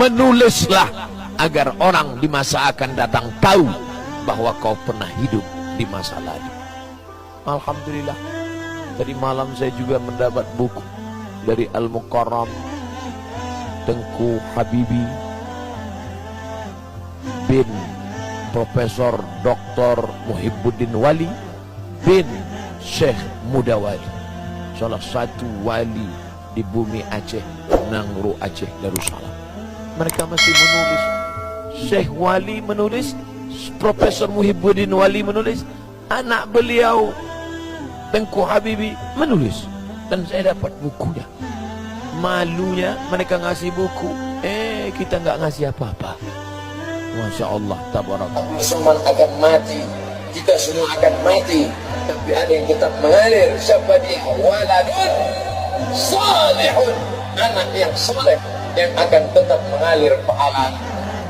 menulislah agar orang di masa akan datang tahu bahwa kau pernah hidup di masa lalu. Alhamdulillah, tadi malam saya juga mendapat buku dari Al-Mukarram Tengku Habibi bin Profesor Dr. Muhibbuddin Wali bin Syekh Mudawali, salah satu wali di bumi Aceh, Nangro Aceh Darussalam. Mereka masih menulis, Syekh Wali menulis, Profesor Muhibbuddin Wali menulis, anak beliau Tengku Habibi menulis, dan saya dapat bukunya. Malunya mereka ngasih buku, kita nggak ngasih apa-apa. Masya Allah, tabarakallah. Semua akan mati, kita semua akan mati, tapi ada yang tetap mengalir. Siapa dia? Waladun salihun, anak yang soleh yang akan tetap mengalir pahala.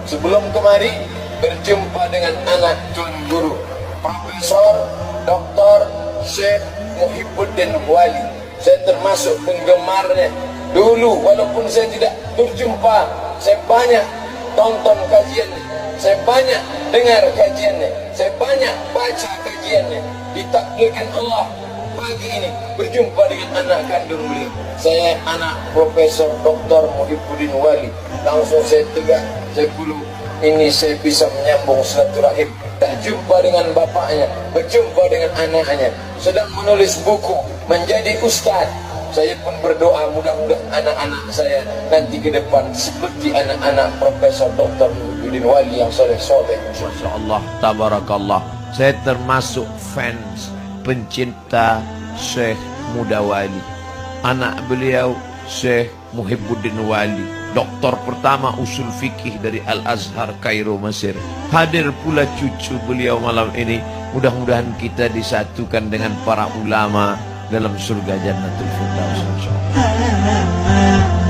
Sebelum kemari berjumpa dengan anak Tuan Guru Profesor Dr. Syekh Muhibbuddin Wali. Saya termasuk penggemarnya dulu, walaupun saya tidak berjumpa. Saya banyak tonton kajiannya, saya banyak dengar kajiannya, saya banyak baca kajiannya. Ditakdirkan Allah pagi ini berjumpa dengan anak kandung beliau. Saya anak Profesor Dr. Muhibbuddin Wali. Langsung saya tegak, saya peluk. Ini saya bisa menyambung silaturahim. Tak jumpa dengan bapaknya, berjumpa dengan anaknya, sedang menulis buku, menjadi ustaz. Saya pun berdoa mudah-mudahan anak-anak saya nanti ke depan seperti anak-anak Profesor Dr. Muhibbuddin Wali yang soleh-soleh. Masya Allah, tabarakallah. Saya termasuk fans, pencinta Syekh Mudawali. Anak beliau Syekh Muhibbuddin Wali, doktor pertama usul fikih dari Al-Azhar Kairo Mesir. Hadir pula cucu beliau malam ini. Mudah-mudahan kita disatukan dengan para ulama dalam surga Jannatul Firdaus insyaallah.